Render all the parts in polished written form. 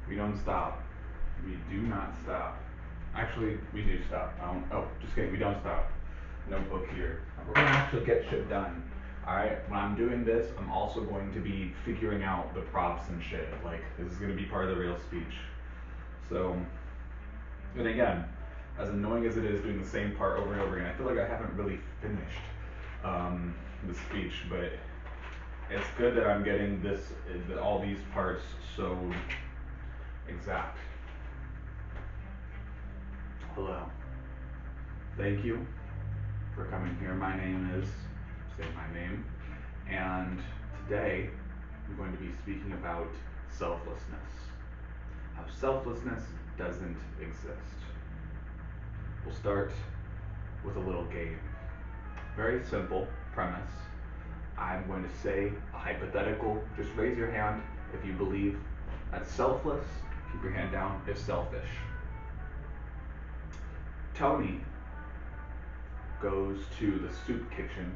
We don't stop. We do not stop. Actually, we do stop. Just kidding. We don't stop. Notebook here. We're gonna actually get shit done. Alright, when I'm doing this, I'm also going to be figuring out the props and shit. Like, this is gonna be part of the real speech. So, and again, as annoying as it is doing the same part over and over again, I feel like I haven't really finished the speech, but it's good that I'm getting all these parts so exact. Hello. Thank you for coming here. My name is, say my name, and today I'm going to be speaking about selflessness. How selflessness doesn't exist. We'll start with a little game. Very simple premise. I'm going to say a hypothetical. Just raise your hand if you believe that's selfless. Keep your hand down if selfish. Tony goes to the soup kitchen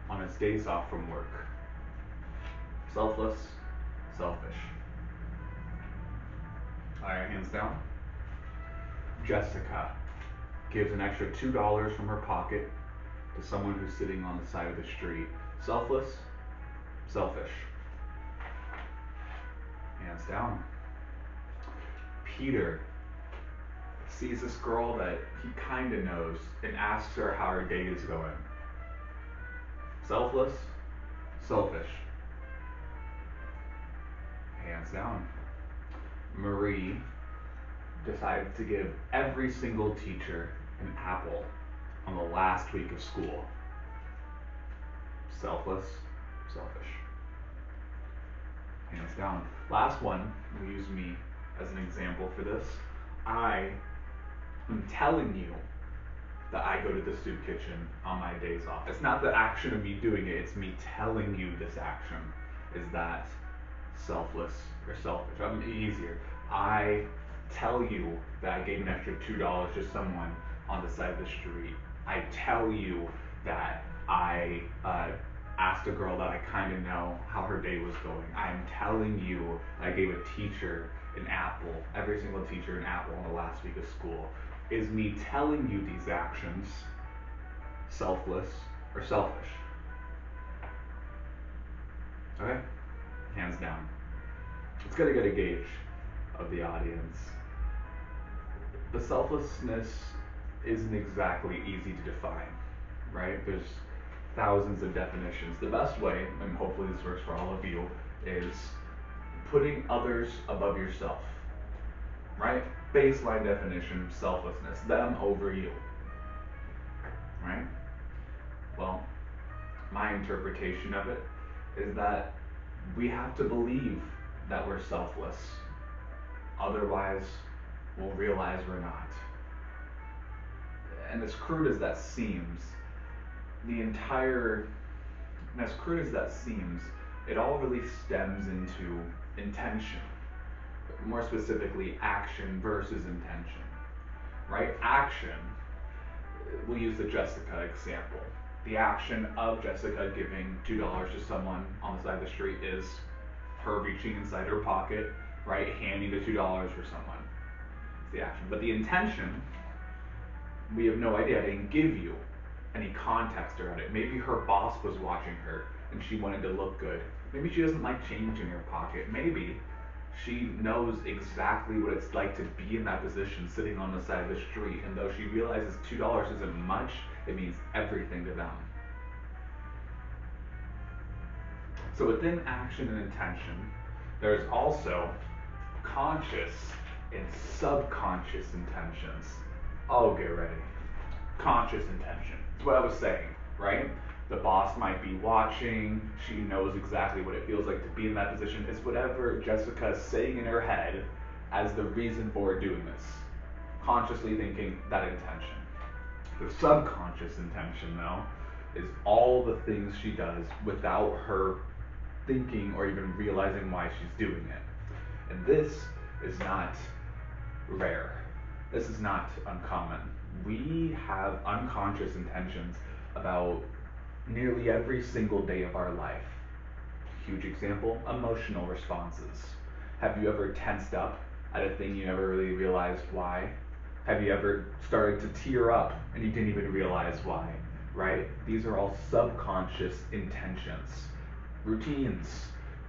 on his days off from work. Selfless, selfish. Alright, hands down. Jessica gives an extra $2 from her pocket to someone who's sitting on the side of the street. Selfless, selfish. Hands down. Peter sees this girl that he kinda knows and asks her how her day is going. Selfless, selfish. Hands down. Marie decided to give every single teacher an apple on the last week of school. Selfless, selfish. Hands down. Last one, we'll use me as an example for this. I am telling you that I go to the soup kitchen on my days off. It's not the action of me doing it, it's me telling you this action. Is that selfless or selfish? I mean, easier. I tell you that I gave an extra $2 to someone on the side of the street. I tell you that I asked a girl that I kind of know how her day was going. I'm telling you I gave a teacher an apple, every single teacher an apple on the last week of school. Is me telling you these actions selfless or selfish? Okay, hands down. Let's get a gauge of the audience. The selflessness isn't exactly easy to define, right? There's thousands of definitions. The best way, and hopefully this works for all of you, is putting others above yourself, right? Baseline definition, selflessness, them over you, right? Well, my interpretation of it is that we have to believe that we're selfless. Otherwise, we'll realize we're not. And as crude as that seems, it all really stems into intention. More specifically, action versus intention, right? Action, we'll use the Jessica example. The action of Jessica giving $2 to someone on the side of the street is her reaching inside her pocket, right, handing the $2 for someone. It's the action. But the intention, we have no idea. I didn't give you any context around it. Maybe her boss was watching her and she wanted to look good. Maybe she doesn't like change in her pocket. Maybe she knows exactly what it's like to be in that position, sitting on the side of the street, and though she realizes $2 isn't much, it means everything to them. So within action and intention, there's also conscious and subconscious intentions. Oh, get ready. Conscious intention. That's what I was saying, right? The boss might be watching, she knows exactly what it feels like to be in that position. It's whatever Jessica is saying in her head as the reason for doing this. Consciously thinking that intention. The subconscious intention, though, is all the things she does without her thinking or even realizing why she's doing it. And this is not rare. This is not uncommon. We have unconscious intentions about nearly every single day of our life. Huge example, emotional responses. Have you ever tensed up at a thing you never really realized why? Have you ever started to tear up and you didn't even realize why, right? These are all subconscious intentions. Routines.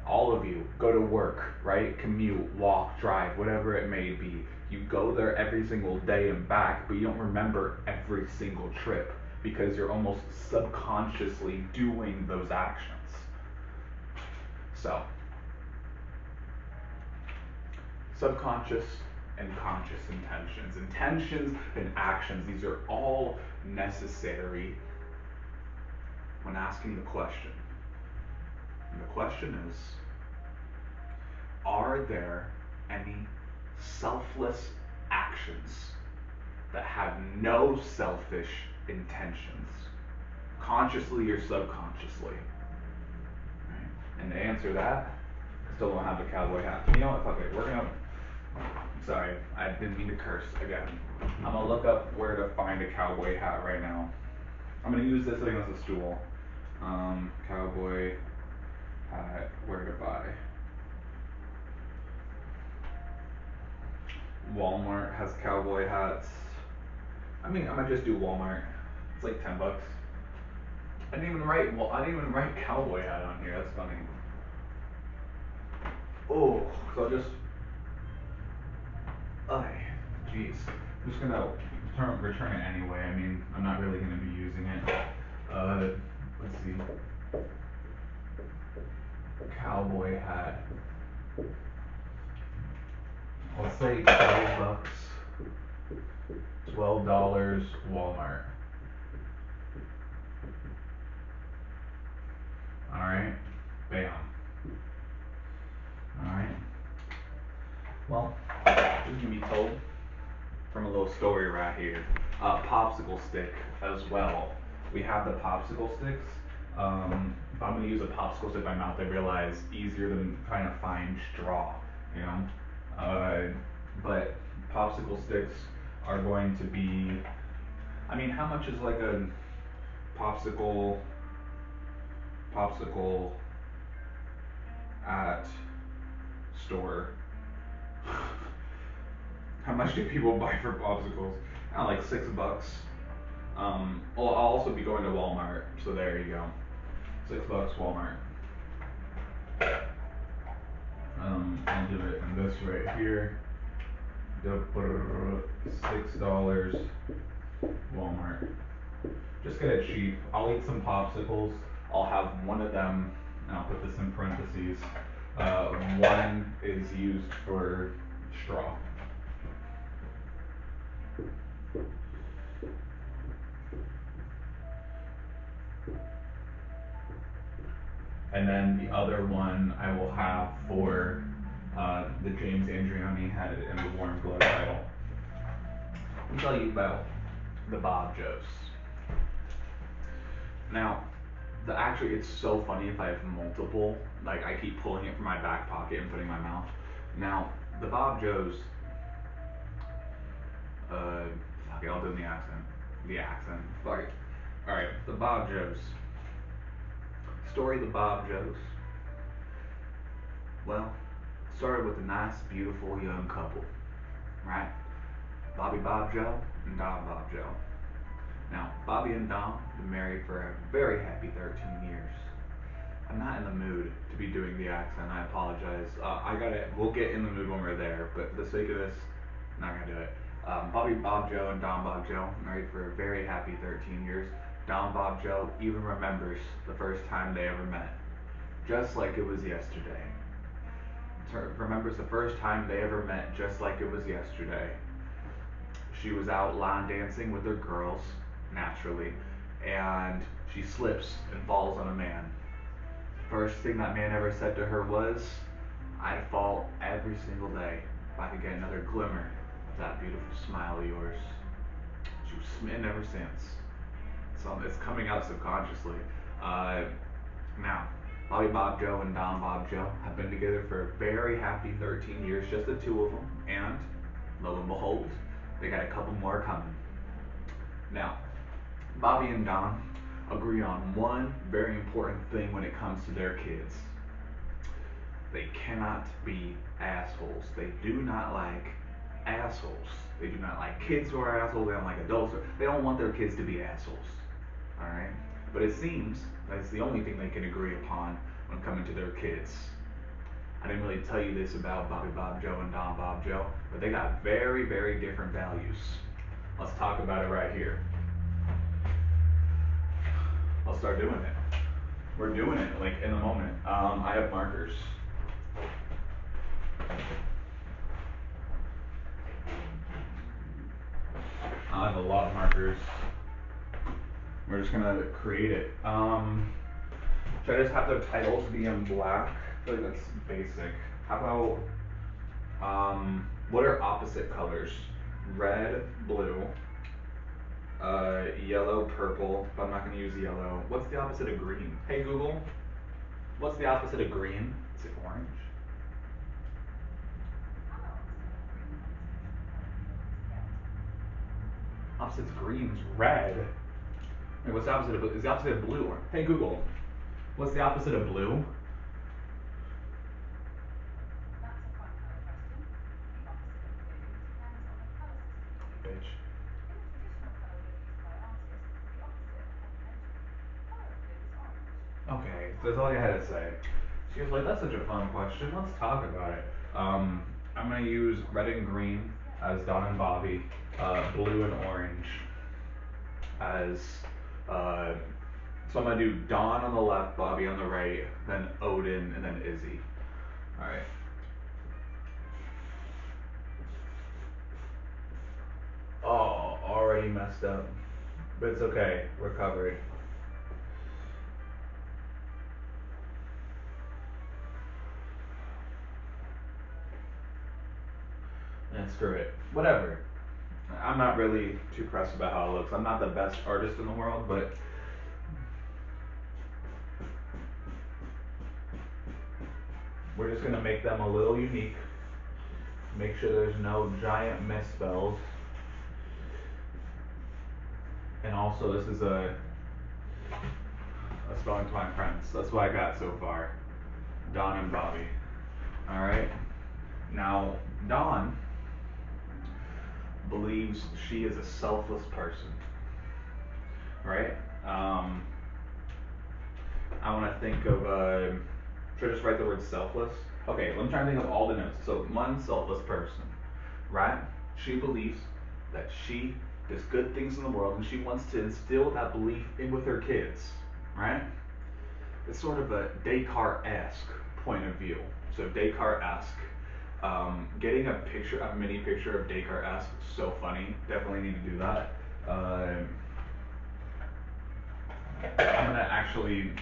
All of you go to work, right? Commute, walk, drive, whatever it may be. You go there every single day and back, but you don't remember every single trip because you're almost subconsciously doing those actions. So, subconscious and conscious intentions. Intentions and actions, these are all necessary when asking the question. And the question is, are there any selfless actions that have no selfish intentions, consciously or subconsciously? Right? And to answer that, I still don't have the cowboy hat. You know what? Fuck it. We're gonna. Sorry, I didn't mean to curse again. I'm gonna look up where to find a cowboy hat right now. I'm gonna use this thing as a stool. Cowboy hat, where to buy. Walmart has cowboy hats. I mean, I might just do Walmart. It's like $10. I didn't even write cowboy hat on here. That's funny. Oh, so I'll just. Jeez. I'm just gonna return it anyway. I mean, I'm not really gonna be using it. Let's see. Cowboy hat. Let's say $12. $12 Walmart. Alright. Bam. Alright. Well, this can be told from a little story right here. Popsicle stick as well. We have the popsicle sticks. If I'm gonna use a popsicle stick in my mouth, I realize easier than trying to find straw, you know? But popsicle sticks are going to be, I mean, how much is like a popsicle at store? How much do people buy for popsicles? Like $6. I'll also be going to Walmart, so there you go. $6 Walmart. I'll do it in this right here. $6 Walmart. Just get it cheap. I'll eat some popsicles. I'll have one of them, and I'll put this in parentheses. One is used for straw. And then the other one I will have for the James Andreoni had it in the Warm Glow title. Let me tell you about the Bob Joes. Now, actually, it's so funny if I have multiple. Like, I keep pulling it from my back pocket and putting it in my mouth. Now, the Bob Joes. Fuck it, I'll do the accent. Fuck it. Alright, the Bob Joes. Story of the Bob Joes. Well, started with a nice, beautiful young couple, right? Bobby Bob Joe and Don Bob Joe. Now, Bobby and Don have been married for a very happy 13 years. I'm not in the mood to be doing the accent. I apologize. We'll get in the mood when we're there, but for the sake of this, I'm not gonna do it. Bobby Bob Joe and Don Bob Joe married for a very happy 13 years. Don Bob Joe even remembers the first time they ever met, just like it was yesterday. Remembers the first time they ever met, just like it was yesterday. She was out line dancing with her girls, naturally, and she slips and falls on a man. First thing that man ever said to her was, "I'd fall every single day if I could get another glimmer of that beautiful smile of yours." She was smitten ever since. So it's coming out subconsciously. Now, Bobby Bob Joe and Don Bob Joe have been together for a very happy 13 years, just the two of them, and lo and behold, they got a couple more coming. Now, Bobby and Don agree on one very important thing when it comes to their kids. They cannot be assholes. They do not like assholes. They do not like kids who are assholes. They don't like adults. They don't want their kids to be assholes. Alright? But it seems that's the only thing they can agree upon when coming to their kids. I didn't really tell you this about Bobby Bob Joe and Don Bob Joe, but they got very, very different values. Let's talk about it right here. I'll start doing it. We're doing it like in a moment. I have markers. I have a lot of markers. We're just gonna create it. Should I just have the titles be in black? I feel like that's basic. How about, what are opposite colors? Red, blue, yellow, purple, but I'm not gonna use yellow. What's the opposite of green? Hey Google, what's the opposite of green? Is it orange? Opposite's green's red. Wait, what's the opposite of blue? Is the opposite of blue? Hey Google, what's the opposite of blue? Bitch. Okay, so that's all you had to say. She was like, that's such a fun question. Let's talk about it. I'm gonna use red and green as Don and Bobby, blue and orange as, so I'm gonna do Don on the left, Bobby on the right, then Odin, and then Izzy. Alright. Oh, already messed up. But it's okay, we're covered. And screw it. Whatever. I'm not really too pressed about how it looks. I'm not the best artist in the world, but we're just gonna make them a little unique. Make sure there's no giant misspells. And also, this is a spelling to my friends. That's what I got so far. Don and Bobby. Alright? Now, Dawn believes she is a selfless person. Right? I want to think of, should I just write the word selfless? Okay, let me try and think of all the notes. So, one selfless person. Right? She believes that she does good things in the world and she wants to instill that belief in with her kids. Right? It's sort of a Descartes-esque point of view. So Descartes-esque. Getting a mini picture of Descartes-esque, so funny. Definitely need to do that. I'm gonna actually,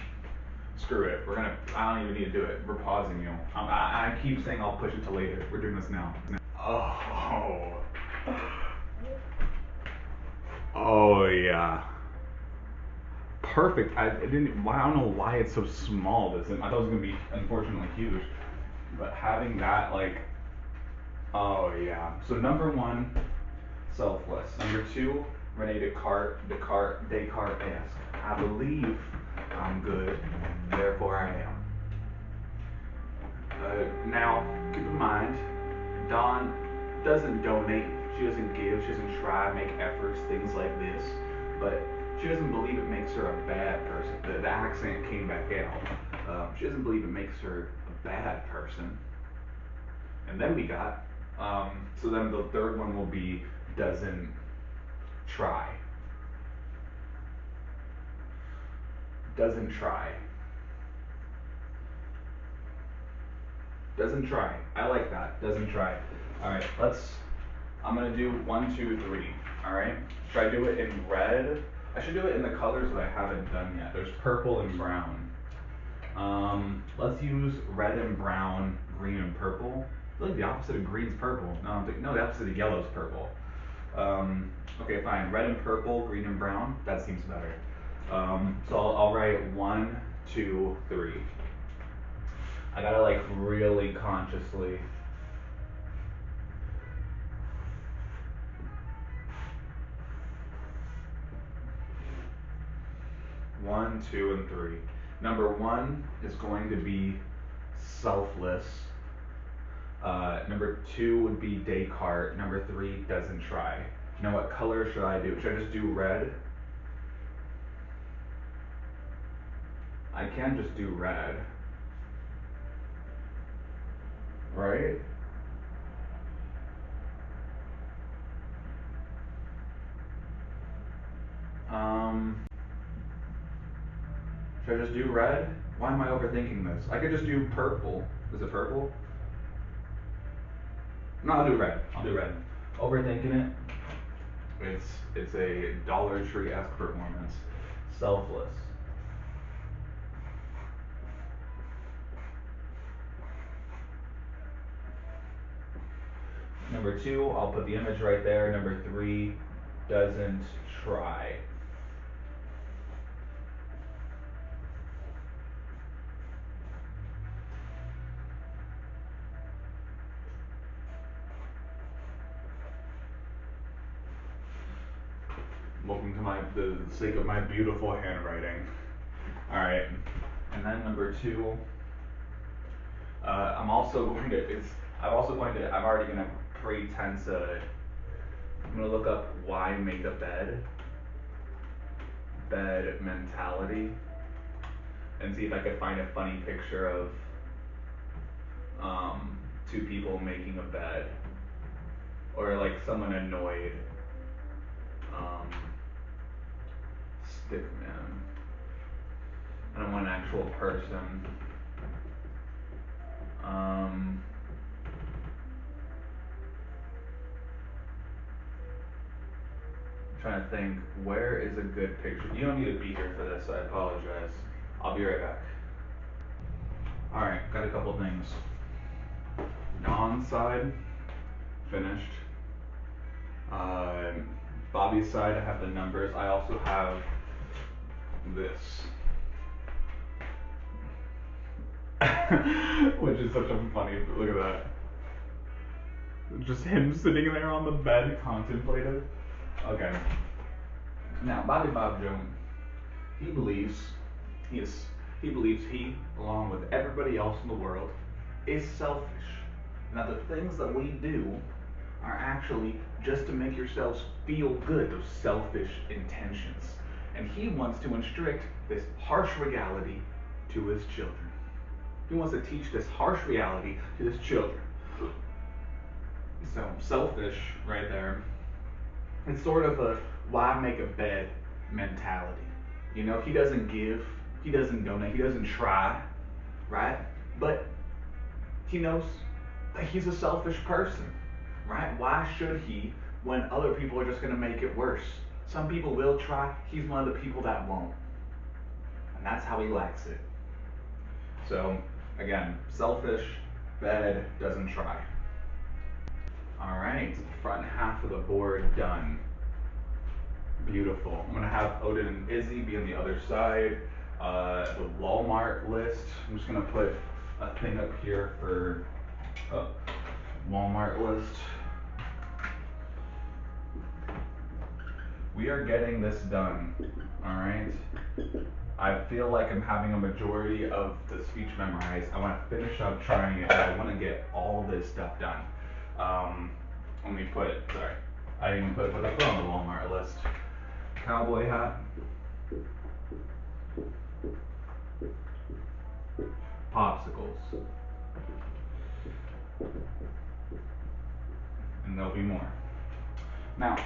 screw it. I don't even need to do it. We're pausing you. I keep saying I'll push it to later. We're doing this now. Oh. Oh yeah. Perfect. I don't know why it's so small. I thought it was gonna be unfortunately huge, but having that oh yeah. So number one, selfless. Number two, Rene Descartes-esque. I believe I'm good, therefore I am. Now, keep in mind, Dawn doesn't donate. She doesn't give. She doesn't try, make efforts, things like this, but she doesn't believe it makes her a bad person. The accent came back out. She doesn't believe it makes her a bad person. And then we got, so then the third one will be doesn't try. Doesn't try. Doesn't try. I like that. Doesn't try. Alright, I'm gonna do 1, 2, 3. Alright? Should I do it in red? I should do it in the colors that I haven't done yet. There's purple and brown. Let's use red and brown, green and purple. I feel like the opposite of green's purple. No, the opposite of yellow's purple. Okay, fine. Red and purple, green and brown. That seems better. So I'll write 1, 2, 3. I gotta really consciously. One, 2, and 3. Number 1 is going to be selfless. Number 2 would be Descartes. Number 3, doesn't try. Now what color should I do? Should I just do red? I can just do red. Right? Should I just do red? Why am I overthinking this? I could just do purple. Is it purple? No, I'll do red. I'll do red. Overthinking it. It's a Dollar Tree-esque performance. Selfless. Number 2, I'll put the image right there. Number 3, doesn't try. Welcome to the sake of my beautiful handwriting. All right, and then number 2, I'm already gonna pretend to. I'm gonna look up why make a bed mentality, and see if I could find a funny picture of 2 people making a bed, or like someone annoyed. Stickman. I don't want an actual person. I'm trying to think, where is a good picture? You don't need to be here for this, I apologize. I'll be right back. Alright, got a couple things. Don's side, finished. Bobby's side, I have the numbers. I also have this. Which is such a funny, look at that. Just him sitting there on the bed, contemplative. Okay. Now, Bobby Bob Joe, he believes he, along with everybody else in the world, is selfish. Now, the things that we do are actually just to make yourselves feel good, those selfish intentions. And he wants to instruct this harsh reality to his children. He wants to teach this harsh reality to his children. So, selfish, right there. It's sort of a why make a bed mentality. You know, he doesn't give, he doesn't donate, he doesn't try, right? But he knows that he's a selfish person, right? Why should he when other people are just going to make it worse? Some people will try, he's one of the people that won't. And that's how he likes it. So, again, selfish, bed, doesn't try. Alright, front half of the board done. Beautiful. I'm going to have Odin and Izzy be on the other side. The Walmart list, I'm just going to put a thing up here for Walmart list. We are getting this done, alright? I feel like I'm having a majority of the speech memorized. I want to finish up trying it, but I want to get all this stuff done. Let me put it, sorry. I didn't even put what I put on the Walmart list. Cowboy hat. Popsicles. And there'll be more. Now,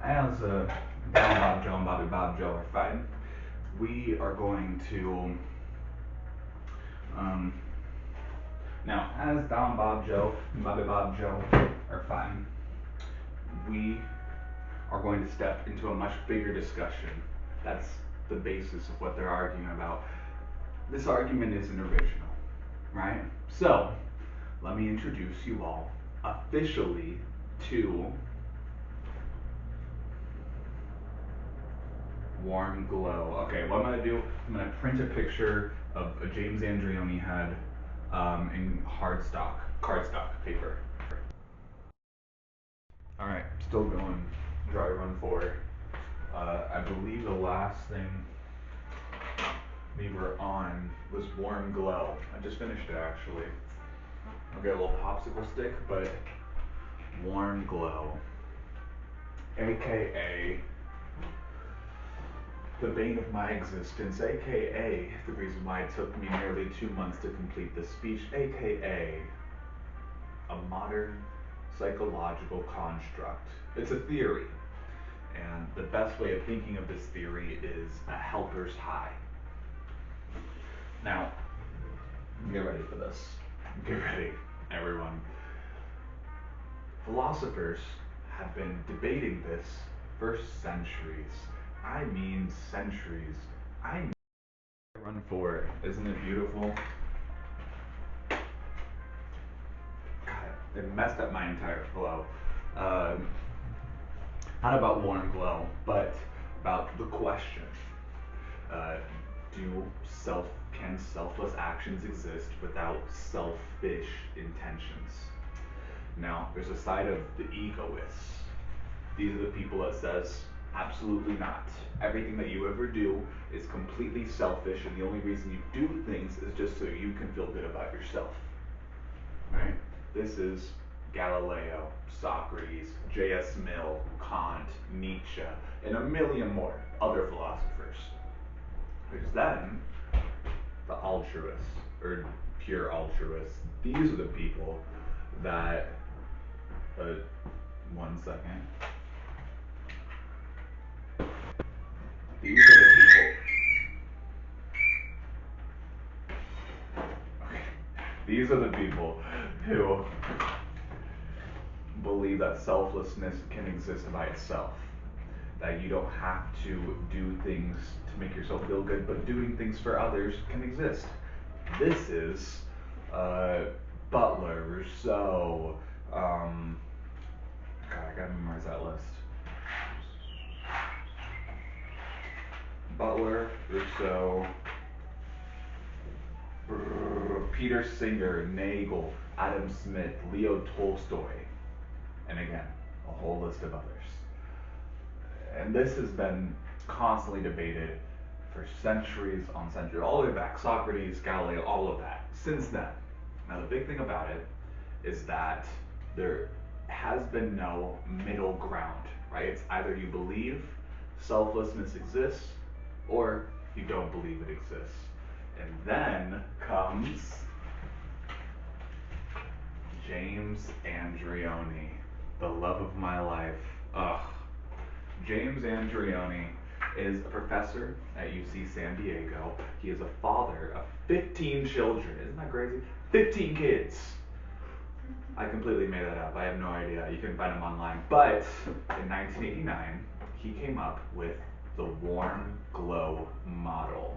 as Don Bob Joe and Bobby Bob Joe are fighting, we are going to, now, as Don Bob Joe and Bobby Bob Joe are fighting, we are going to step into a much bigger discussion. That's the basis of what they're arguing about. This argument isn't original, right? So, let me introduce you all officially to Warm Glow. Okay, what I'm going to do, I'm going to print a picture of a James Andreoni head in cardstock paper. Alright, still going, dry run 4. I believe the last thing we were on was Warm Glow. I just finished it actually. I'll get a little popsicle stick, but Warm Glow, aka the bane of my existence, aka the reason why it took me nearly 2 months to complete this speech, aka a modern psychological construct. It's a theory, and the best way of thinking of this theory is a helper's high. Now, get ready for this. Get ready, everyone. Philosophers have been debating this for centuries. I mean centuries. I run for it. Isn't it beautiful? God, it messed up my entire flow. Not about Warm Glow, but about the question. Uh, can selfless actions exist without selfish intentions? Now, there's a side of the egoists. These are the people that says, absolutely not. Everything that you ever do is completely selfish, and the only reason you do things is just so you can feel good about yourself. Right? This is Galileo, Socrates, J.S. Mill, Kant, Nietzsche, and a million more other philosophers. There's then the altruists, or pure altruists. These are the people that, one second. These are the people. Okay. These are the people who believe that selflessness can exist by itself. That you don't have to do things to make yourself feel good, but doing things for others can exist. This is Butler, Rousseau, God, I gotta memorize that list. Butler, Rousseau, Peter Singer, Nagel, Adam Smith, Leo Tolstoy, and again, a whole list of others. And this has been constantly debated for centuries on centuries, all the way back, Socrates, Galileo, all of that, since then. Now the big thing about it is that there has been no middle ground, right? It's either you believe selflessness exists, or you don't believe it exists. And then comes James Andreoni, the love of my life. Ugh. James Andreoni is a professor at UC San Diego. He is a father of 15 children. Isn't that crazy? 15 kids. I completely made that up. I have no idea. You can find him online. But in 1989, he came up with the Warm Glow model.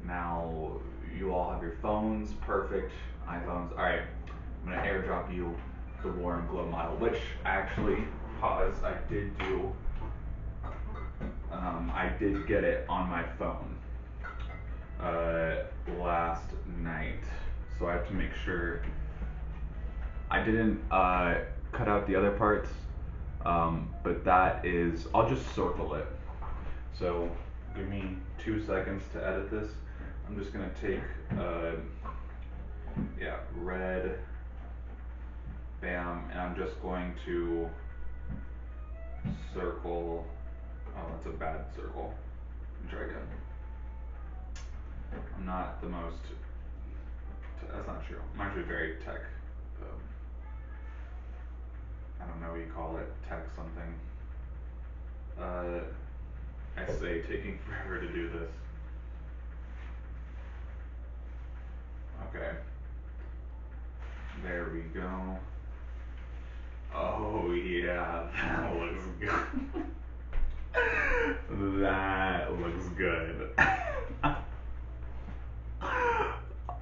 Now, you all have your phones, perfect, iPhones. All right, I'm gonna airdrop you the Warm Glow model, which actually, pause, I did get it on my phone last night, so I have to make sure I didn't cut out the other parts, but that is, I'll just circle it. So give me 2 seconds to edit this. I'm just gonna take, red, bam, and I'm just going to circle, oh, that's a bad circle. Let me try again. I'm not the most, that's not true. I'm actually very tech, I don't know what you call it, tech something. I say taking forever to do this. Okay. There we go. Oh yeah, that looks good. That looks good.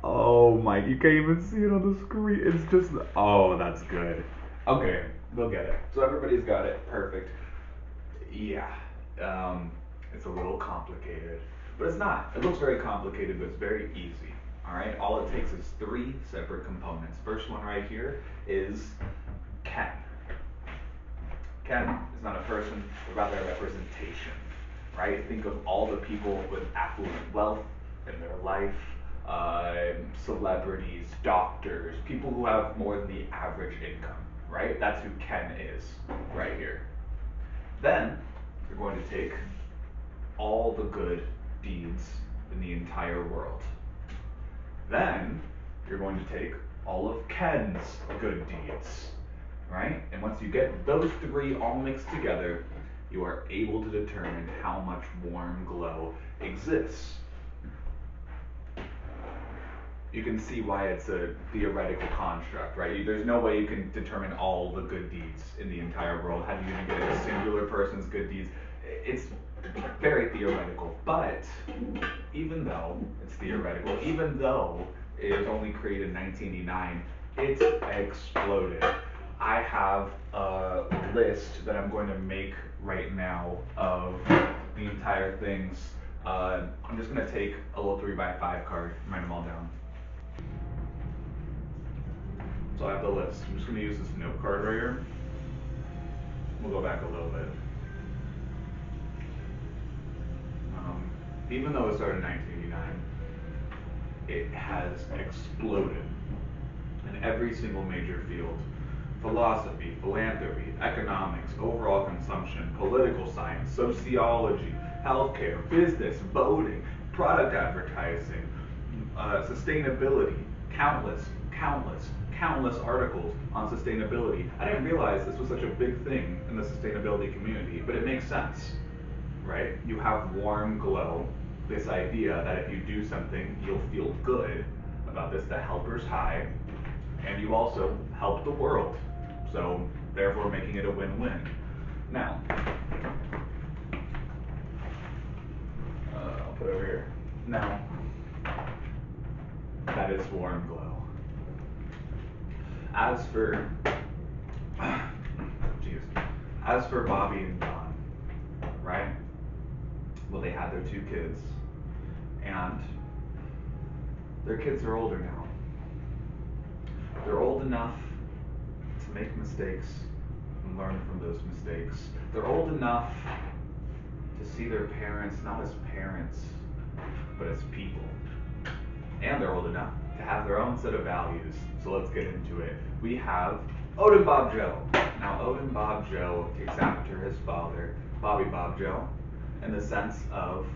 Oh my, you can't even see it on the screen. It's just, oh, that's good. Okay, we'll get it. So everybody's got it, perfect. Yeah, it's a little complicated, but it's not. It looks very complicated, but it's very easy. All right, all it takes is 3 separate components. First one right here is Ken. Ken is not a person, but rather a representation, right? Think of all the people with affluent wealth, in their life, celebrities, doctors, people who have more than the average income, right? That's who Ken is right here. Then you're going to take all the good deeds in the entire world. Then you're going to take all of Ken's good deeds, right? And once you get those three all mixed together, you are able to determine how much warm glow exists. You can see why it's a theoretical construct, right? There's no way you can determine all the good deeds in the entire world. How do you even get a singular person's good deeds? It's very theoretical, but even though it's theoretical, even though it was only created in 1989, it exploded. I have a list that I'm going to make right now of the entire things. I'm just going to take a little 3x5 card and write them all down. So I have the list. I'm just going to use this note card right here. We'll go back a little bit. Even though it started in 1989, it has exploded in every single major field. Philosophy, philanthropy, economics, overall consumption, political science, sociology, healthcare, business, voting, product advertising, sustainability, countless articles on sustainability. I didn't realize this was such a big thing in the sustainability community, but it makes sense, right? You have warm glow, this idea that if you do something, you'll feel good about this, the helper's high, and you also help the world. So therefore making it a win-win. Now, I'll put it over here. Now, that is warm glow. As for Bobby and Don, right? Well, they had their 2 kids, and their kids are older now. They're old enough to make mistakes and learn from those mistakes. They're old enough to see their parents not as parents, but as people. And they're old enough to have their own set of values. So let's get into it. We have Odin Bob Joe. Now, Odin Bob Joe takes after his father, Bobby Bob Joe, in the sense of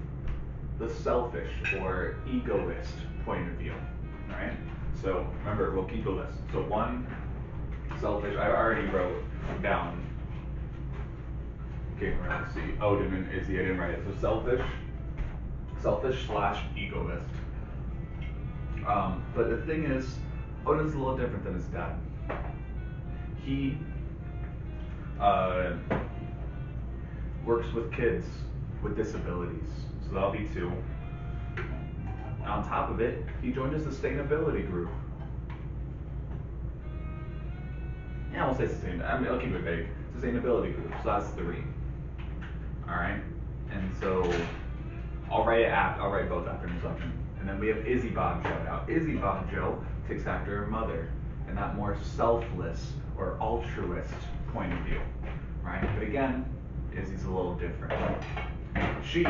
the selfish or egoist point of view, right? So remember, we'll keep a list. So 1, selfish. I already wrote down. Okay, let's see. Odin and Izzy. I didn't write it. So selfish/egoist. But the thing is, Odin's a little different than his dad. He works with kids with disabilities, so that'll be 2. And on top of it, he joined a sustainability group. Yeah, we'll say sustainability. I mean, I'll keep it vague. Sustainability group, so that's 3. All right, and so I'll write both after consumption. And then we have Izzy Bob Joe. Now, Izzy Bob Joe takes after her mother in that more selfless or altruist point of view, right? But again, Izzy's a little different. She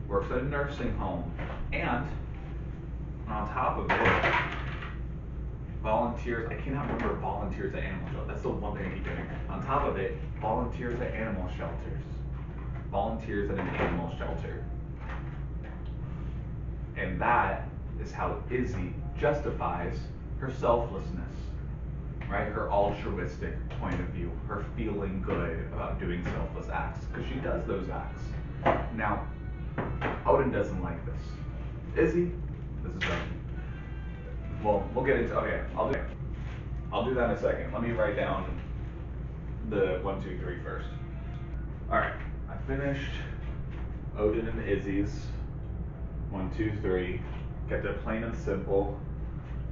works at a nursing home, and on top of it, volunteers. I cannot remember volunteers at animal shelters. That's the one thing I keep getting. On top of it, volunteers at animal shelters. Volunteers at an animal shelter. And that is how Izzy justifies her selflessness, right? Her altruistic point of view, her feeling good about doing selfless acts, because she does those acts. Now, Odin doesn't like this. Izzy, this is Odin. Well, we'll get into, okay, I'll do that in a second. Let me write down the 1, 2, 3 first. All right, I finished Odin and Izzy's 1, 2, 3. Kept it plain and simple.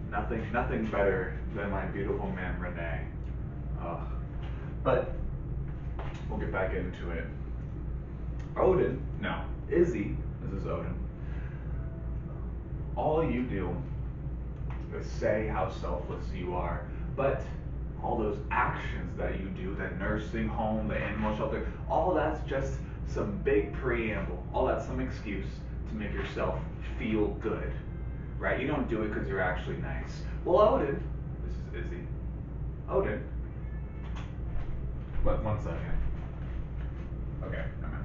Nothing better than my beautiful man Renee. But we'll get back into it. Izzy, this is Odin. All you do is say how selfless you are, but all those actions that you do, the nursing home, the animal shelter, all that's just some big preamble. All that's some excuse to make yourself feel good, right? You don't do it because you're actually nice. Well, Odin, this is Izzy. Odin. What? 1 second. Okay, I'm in.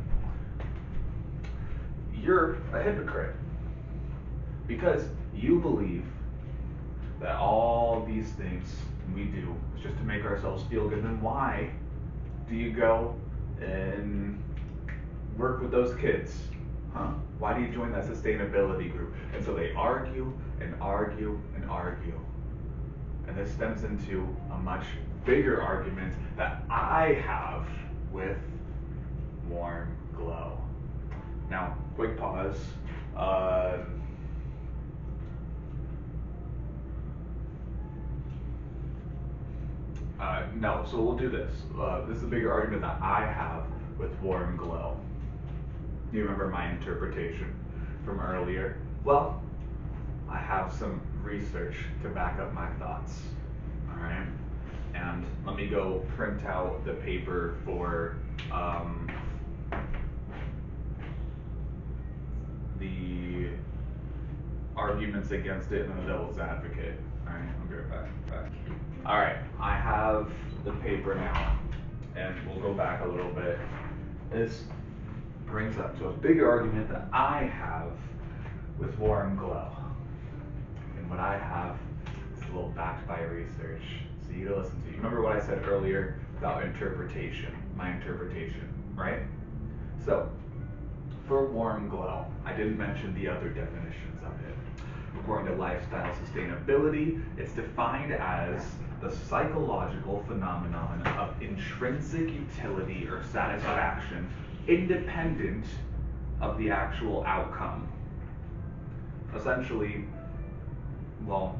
You're a hypocrite because you believe that all these things we do is just to make ourselves feel good. Then why do you go and work with those kids? Huh? Why do you join that sustainability group? And so they argue and argue and argue. And this stems into a much bigger argument that I have with Warm Glow. Now, quick pause. No, so we'll do this. This is a bigger argument that I have with Warm Glow. You remember my interpretation from earlier? Well, I have some research to back up my thoughts. All right, and let me go print out the paper for the arguments against it and the devil's advocate. All right, I'll be right back. All right, I have the paper now, and we'll go back a little bit. This brings up to a bigger argument that I have with Warm Glow. And what I have is a little backed by research, so you to listen to. You remember what I said earlier about interpretation, my interpretation, right? So, for Warm Glow, I didn't mention the other definitions of it. According to Lifestyle Sustainability, it's defined as the psychological phenomenon of intrinsic utility or satisfaction independent of the actual outcome. Essentially, well,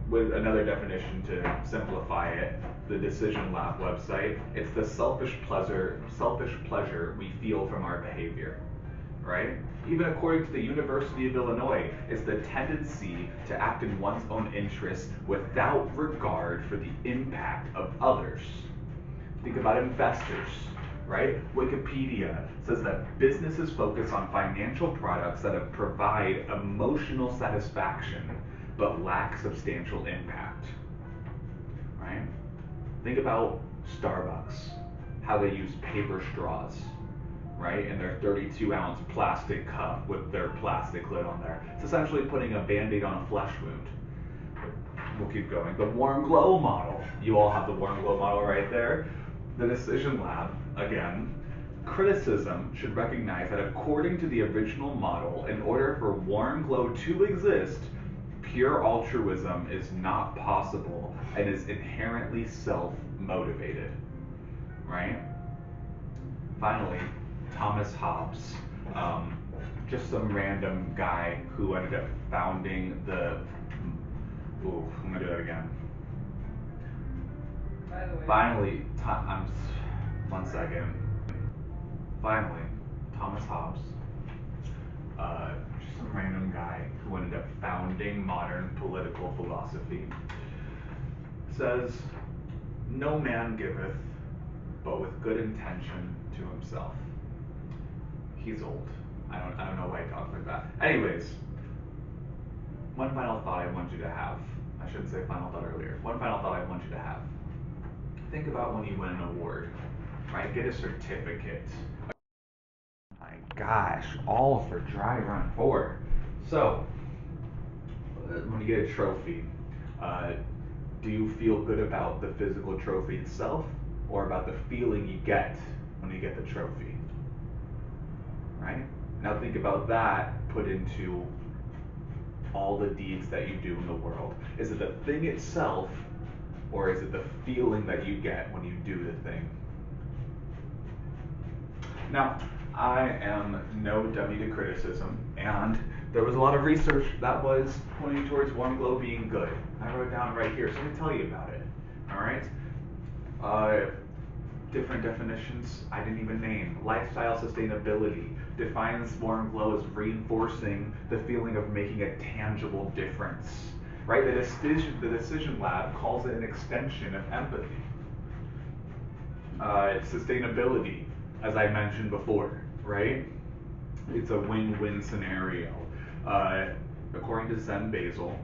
with another definition to simplify it, the Decision Lab website, it's the selfish pleasure we feel from our behavior, right? Even according to the University of Illinois, it's the tendency to act in one's own interests without regard for the impact of others. Think about investors, right? Wikipedia says that businesses focus on financial products that provide emotional satisfaction but lack substantial impact, right? Think about Starbucks, how they use paper straws, right? In their 32-ounce plastic cup with their plastic lid on there. It's essentially putting a Band-Aid on a flesh wound. We'll keep going. The Warm Glow model. You all have the Warm Glow model right there. The Decision Lab, again, criticism should recognize that according to the original model, in order for Warm Glow to exist, pure altruism is not possible and is inherently self-motivated, right? Finally, Thomas Hobbes, just some random guy who ended up founding the, I'm gonna do that again. By the way. Finally, 1 second. Finally, Thomas Hobbes, just some random guy who ended up founding modern political philosophy, says, "No man giveth, but with good intention to himself." He's old. I don't know why he talks like that. Anyways, one final thought I want you to have. I shouldn't say final thought earlier. One final thought I want you to have. Think about when you win an award, right? Get a certificate. My gosh, all for Dry Run 4. So, when you get a trophy, do you feel good about the physical trophy itself or about the feeling you get when you get the trophy? Right? Now think about that put into all the deeds that you do in the world. Is it the thing itself or is it the feeling that you get when you do the thing? Now, I am no dummy to criticism, and there was a lot of research that was pointing towards Warm Glow being good. I wrote it down right here, so let me tell you about it. All right? Different definitions I didn't even name. Lifestyle Sustainability defines Warm Glow as reinforcing the feeling of making a tangible difference. Right? The Decision Lab calls it an extension of empathy. Sustainability, as I mentioned before, right? it's a win-win scenario. According to Zen Basil,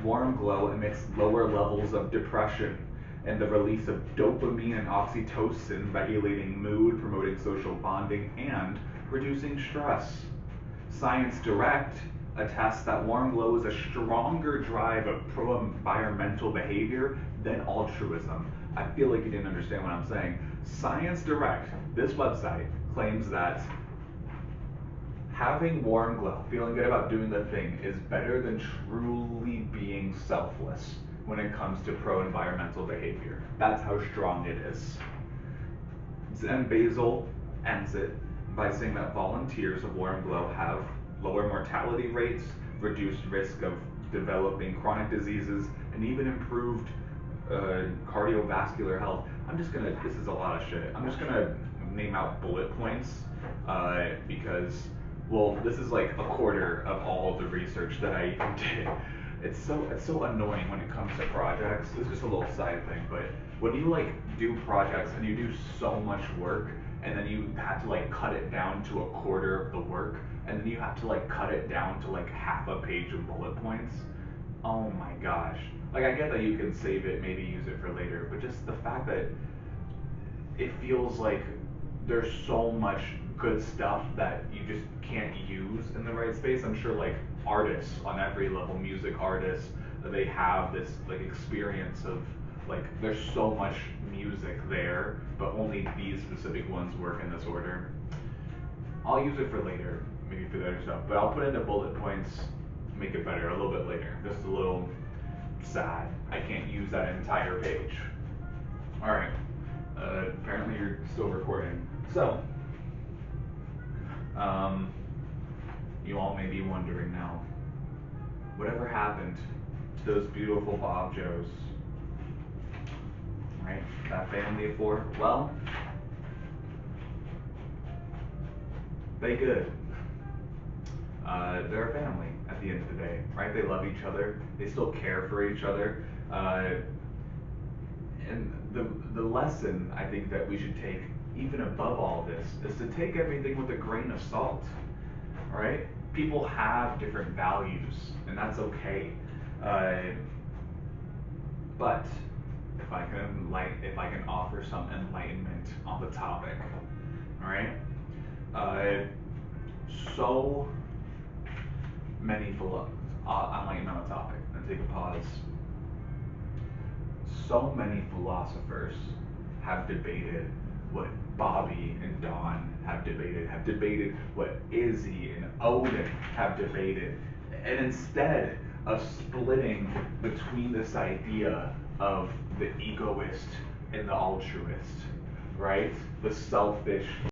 warm glow emits lower levels of depression and the release of dopamine and oxytocin, regulating mood, promoting social bonding, and reducing stress. Science Direct attests that warm glow is a stronger drive of pro-environmental behavior than altruism. I feel like you didn't understand what I'm saying. Science Direct, this website, claims that having warm glow, feeling good about doing the thing, is better than truly being selfless when it comes to pro-environmental behavior. That's how strong it is. Zen Basil ends it by saying that volunteers of Warm Glow have lower mortality rates, reduced risk of developing chronic diseases, and even improved cardiovascular health. This is a lot of shit. I'm just gonna name out bullet points because, well, this is like a quarter of all of the research that I even did. It's so annoying when it comes to projects. It's just a little side thing, but when you like do projects and you do so much work and then you have to like cut it down to a quarter of the work and then you have to like cut it down to like half a page of bullet points. Oh my gosh. Like, I get that you can save it, maybe use it for later, but just the fact that it feels like there's so much good stuff that you just can't use in the right space. I'm sure like artists on every level, music artists, they have this like experience of like there's so much music there, but only these specific ones work in this order. I'll use it for later, maybe for the other stuff, but I'll put it into bullet points, make it better a little bit later. Just a little sad. I can't use that entire page. All right. Apparently you're still recording. So, you all may be wondering now, whatever happened to those beautiful Bob Joes? Right? That family of four? Well, they good. They're a family at the end of the day, right? They love each other. They still care for each other. And the lesson I think that we should take, even above all this, is to take everything with a grain of salt, right? People have different values, and that's okay. But if I can offer some enlightenment on the topic, all right? So many enlightenment on the topic. And take a pause. So many philosophers have debated what Bobby and Don have debated what Izzy and Odin have debated. And instead of splitting between this idea of the egoist and the altruist, right? The selfish